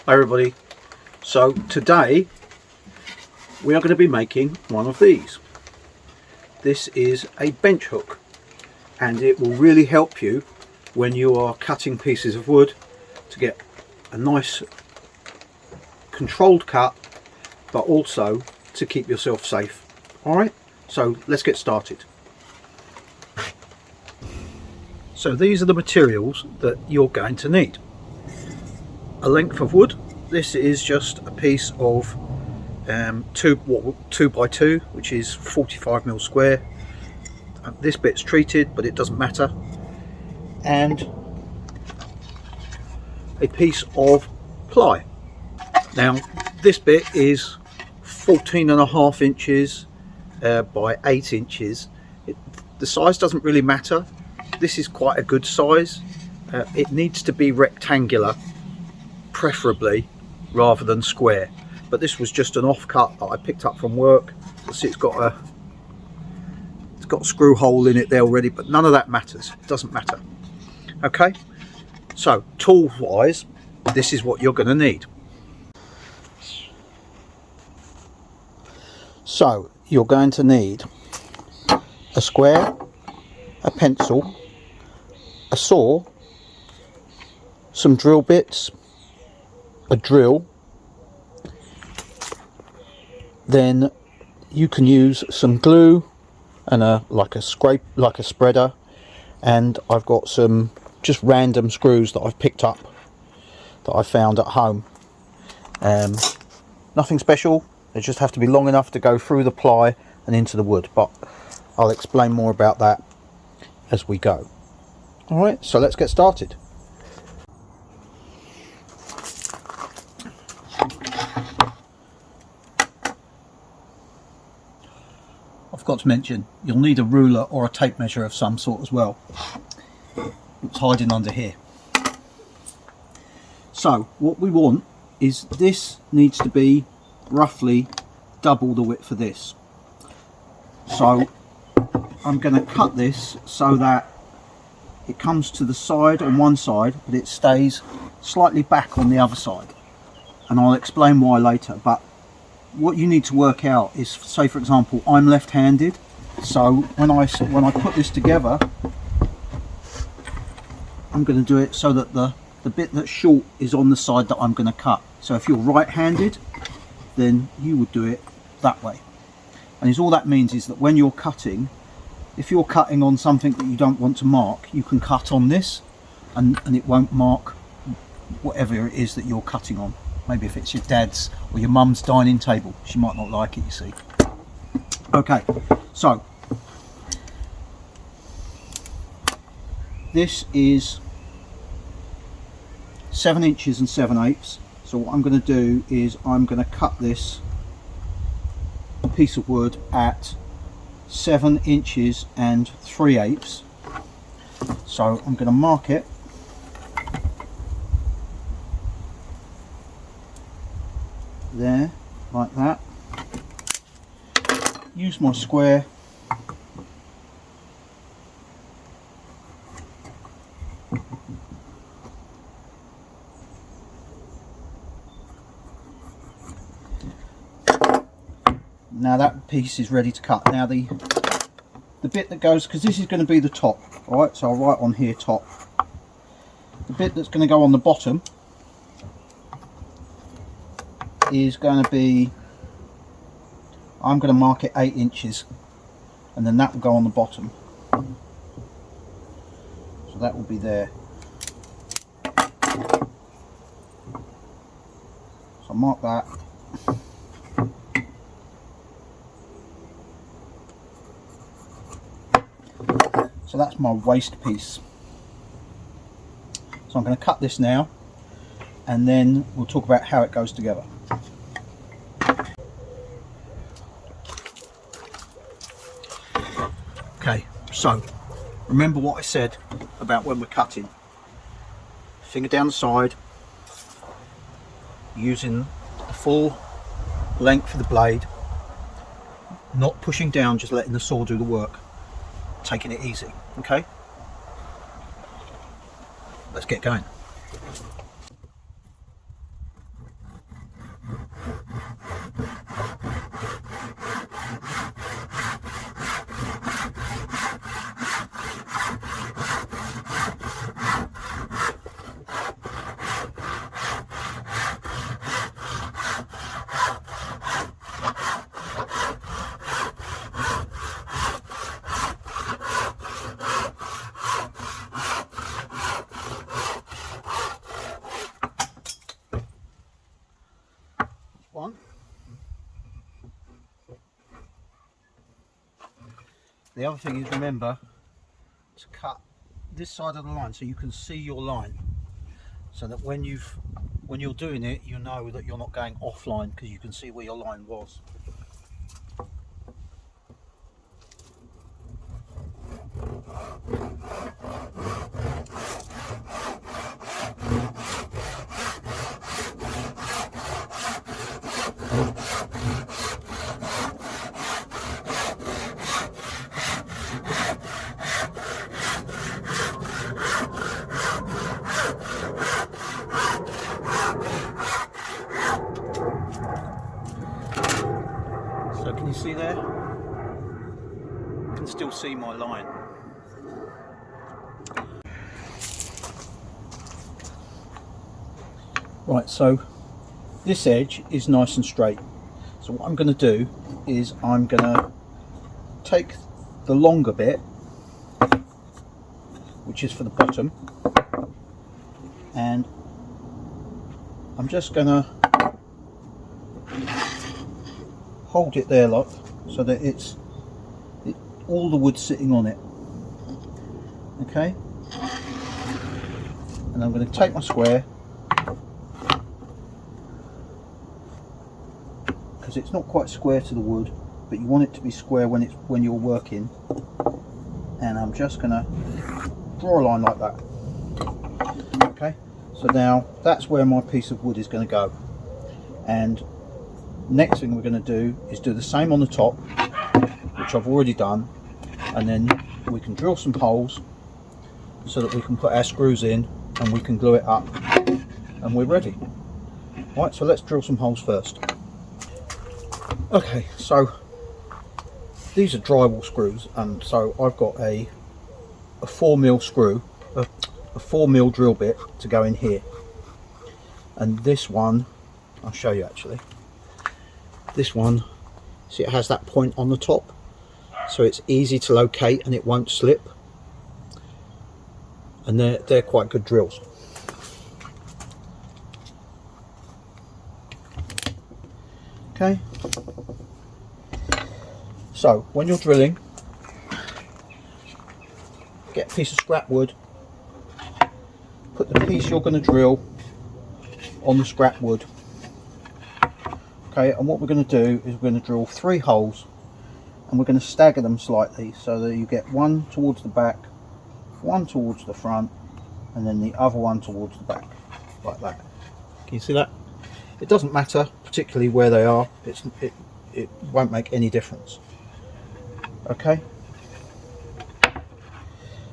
Hi everybody. So today we are going to be making one of these. This is a bench hook and it will really help you when you are cutting pieces of wood to get a nice controlled cut, but also to keep yourself safe. Alright, so let's get started. So these are the materials that you're going to need. A length of wood. This is just a piece of 2x2, which is 45mm square. This bit's treated, but it doesn't matter. And a piece of ply. Now this bit is 14.5 inches by 8 inches. The size doesn't really matter. This is quite a good size. It needs to be rectangular, preferably, rather than square. But this was just an offcut that I picked up from work. You'll see it's got a screw hole in it there already, but none of that matters. It doesn't matter. Okay, so tool wise, this is what you're going to need. So you're going to need a square, a pencil, a saw, some drill bits, a drill. Then you can use some glue and like a spreader, and I've got some just random screws that I've picked up that I found at home. Nothing special, they just have to be long enough to go through the ply and into the wood, but I'll explain more about that as we go. Alright, so let's get started. I forgot to mention, you'll need a ruler or a tape measure of some sort as well. It's hiding under here. So what we want is, this needs to be roughly double the width of this. So I'm going to cut this so that it comes to the side on one side, but it stays slightly back on the other side. And I'll explain why later. But what you need to work out is, say for example, I'm left-handed, so when I put this together, I'm going to do it so that the bit that's short is on the side that I'm going to cut. So if you're right-handed, then you would do it that way. And all that means is that when you're cutting, if you're cutting on something that you don't want to mark, you can cut on this and it won't mark whatever it is that you're cutting on. Maybe if it's your dad's or your mum's dining table, she might not like it, you see. Okay, so this is 7 inches and 7/8. So what I'm going to do is I'm going to cut this piece of wood at 7 inches and 3/8. So I'm going to mark it there, like that. Use my square. Now that piece is ready to cut. Now the bit that goes, because this is going to be the top, alright, so I'll write on here top. The bit that's going to go on the bottom is going to be, I'm going to mark it 8 inches, and then that will go on the bottom. So that will be there. So mark that. So that's my waste piece. So I'm going to cut this now, and then we'll talk about how it goes together. Okay, so remember what I said about when we're cutting. Finger down the side, using the full length of the blade, not pushing down, just letting the saw do the work, taking it easy. Okay, let's get going. one. The other thing is, remember to cut this side of the line so you can see your line, so that when you're doing it, you know that you're not going offline because you can see where your line was. So can you see there? You can still see my line. Right, so this edge is nice and straight. So what I'm going to do is I'm going to take the longer bit, which is for the bottom, and I'm just going to hold it there, look, so that it's all the wood sitting on it. Okay, and I'm going to take my square, because it's not quite square to the wood, but you want it to be square when you're working, and I'm just going to draw a line like that. Okay, so now that's where my piece of wood is going to go, and next thing we're going to do is do the same on the top, which I've already done, and then we can drill some holes so that we can put our screws in and we can glue it up, and we're ready. Right, so let's drill some holes first. Okay, so these are drywall screws, and so I've got a 4mm screw, a 4mm drill bit to go in here, and this one, I'll show you actually. This one, see, it has that point on the top, so it's easy to locate and it won't slip, and they're quite good drills. Okay, so when you're drilling, get a piece of scrap wood, put the piece you're going to drill on the scrap wood. Okay, and what we're going to do is we're going to drill 3 holes, and we're going to stagger them slightly so that you get one towards the back, one towards the front, and then the other one towards the back, like that. Can you see that? It doesn't matter particularly where they are, it won't make any difference. Okay,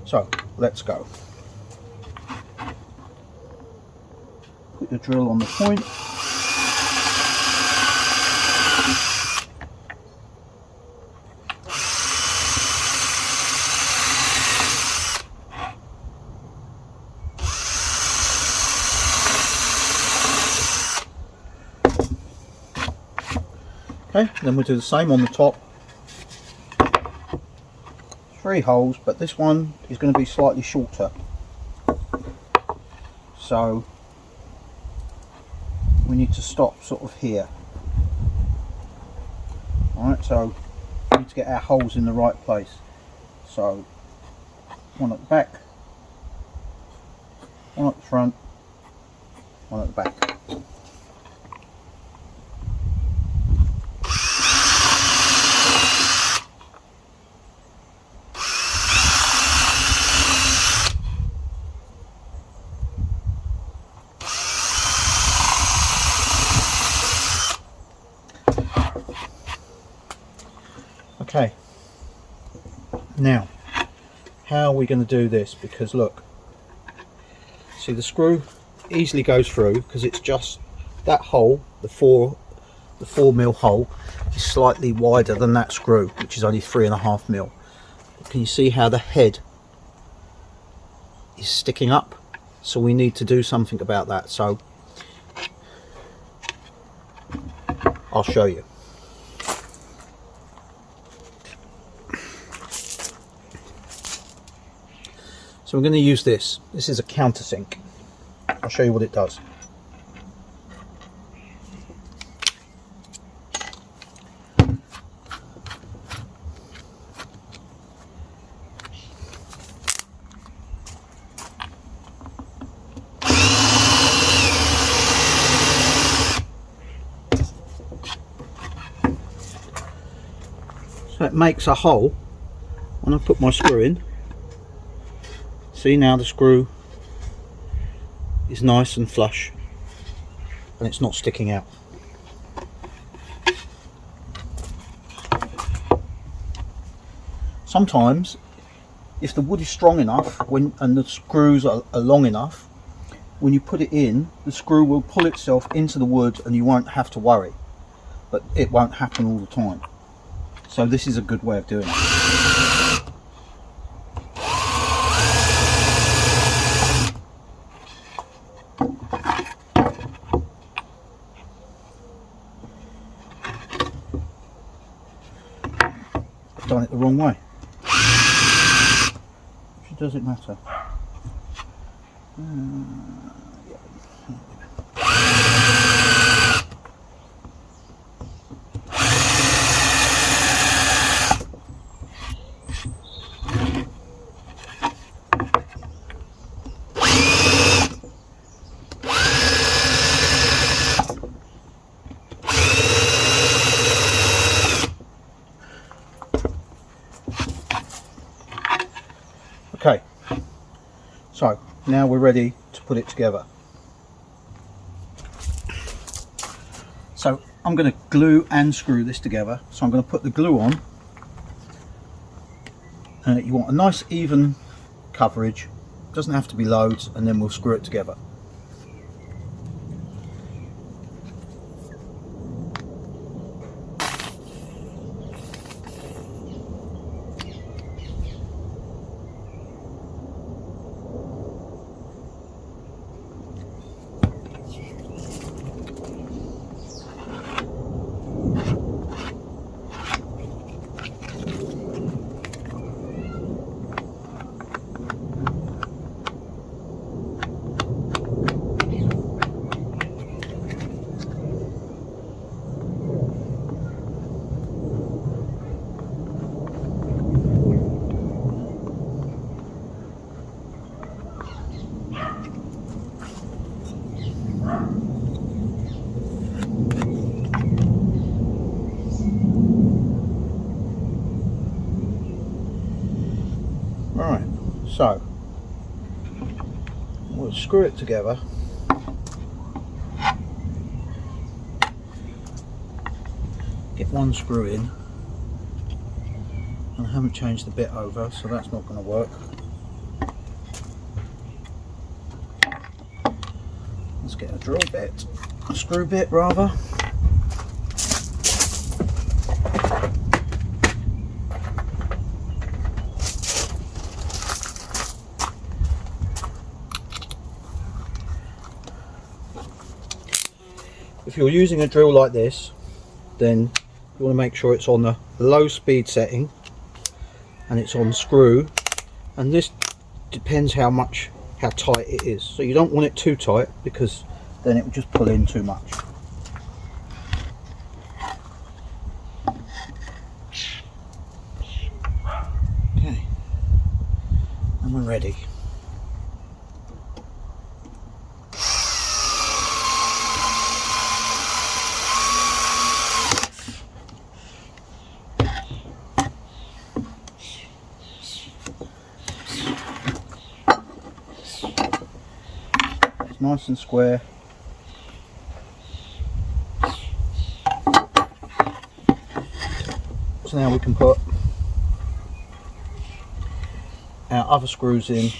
so let's go. Put your drill on the point. Okay, then we'll do the same on the top. 3 holes, but this one is going to be slightly shorter, so we need to stop sort of here. Alright, so we need to get our holes in the right place. So one at the back, one at the front, one at the back. Okay, now how are we going to do this? Because look, see, the screw easily goes through because it's just that hole, the 4mm hole is slightly wider than that screw, which is only 3.5mm. Can you see how the head is sticking up? So we need to do something about that, so I'll show you. So we're going to use this. This is a countersink. I'll show you what it does. So it makes a hole when I put my screw in. See, now the screw is nice and flush and it's not sticking out. Sometimes if the wood is strong enough and the screws are long enough, when you put it in, the screw will pull itself into the wood and you won't have to worry, but it won't happen all the time. So this is a good way of doing it. I've done it the wrong way. Does it matter? Okay, so now we're ready to put it together. So I'm going to glue and screw this together. So I'm going to put the glue on. You want a nice even coverage, doesn't have to be loads, and then we'll screw it together. Right, so we'll screw it together. Get one screw in, and I haven't changed the bit over, so that's not going to work. Let's get a drill bit, a screw bit rather. If you're using a drill like this, then you want to make sure it's on the low speed setting and it's on screw, and this depends how tight it is. So you don't want it too tight because then it will just pull in too much. Okay, and we're ready. Nice and square. So now we can put our other screws in.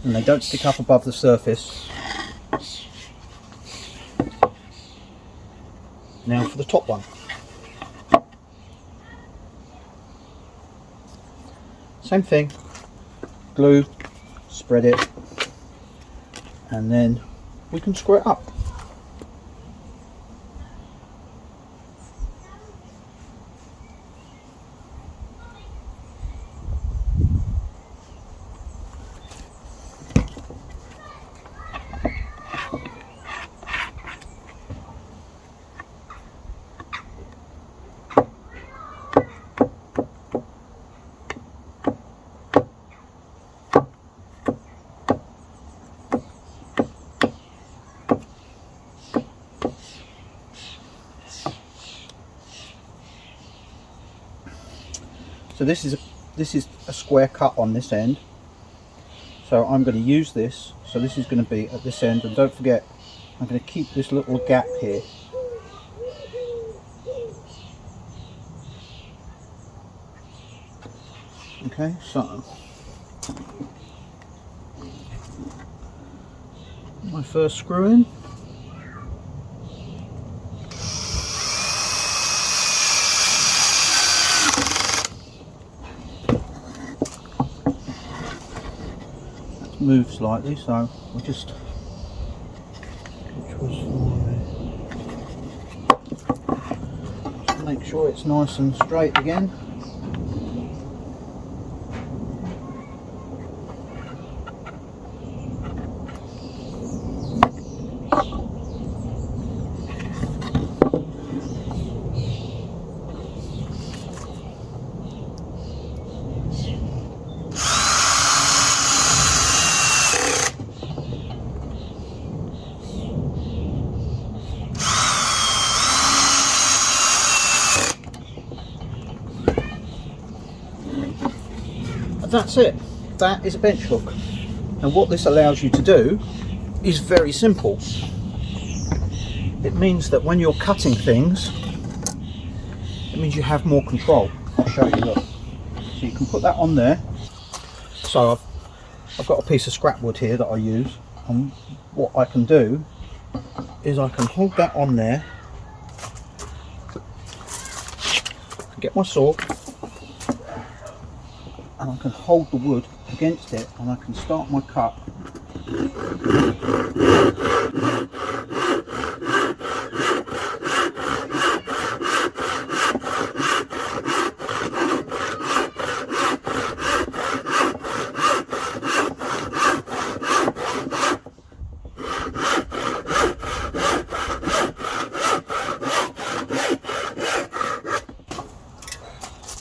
And they don't stick up above the surface. Now for the top one. Same thing, glue, spread it, and then we can screw it up. So this is a square cut on this end. So I'm going to use this. So this is going to be at this end, and don't forget, I'm going to keep this little gap here. Okay, so my first screw in. That's moved slightly, so we just make sure it's nice and straight again. That's it. That is a bench hook, and what this allows you to do is very simple. It means that when you're cutting things, it means you have more control. I'll show you. Look, so you can put that on there. So I've got a piece of scrap wood here that I use, and what I can do is I can hold that on there, get my saw, and I can hold the wood against it, and I can start my cut.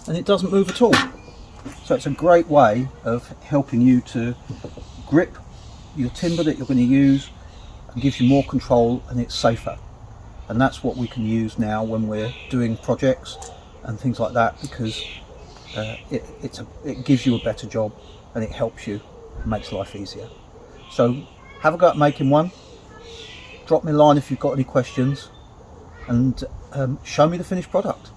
And it doesn't move at all. So it's a great way of helping you to grip your timber that you're going to use, and gives you more control, and it's safer. And that's what we can use now when we're doing projects and things like that, because it gives you a better job, and it helps you, makes life easier. So have a go at making one. Drop me a line if you've got any questions, and show me the finished product.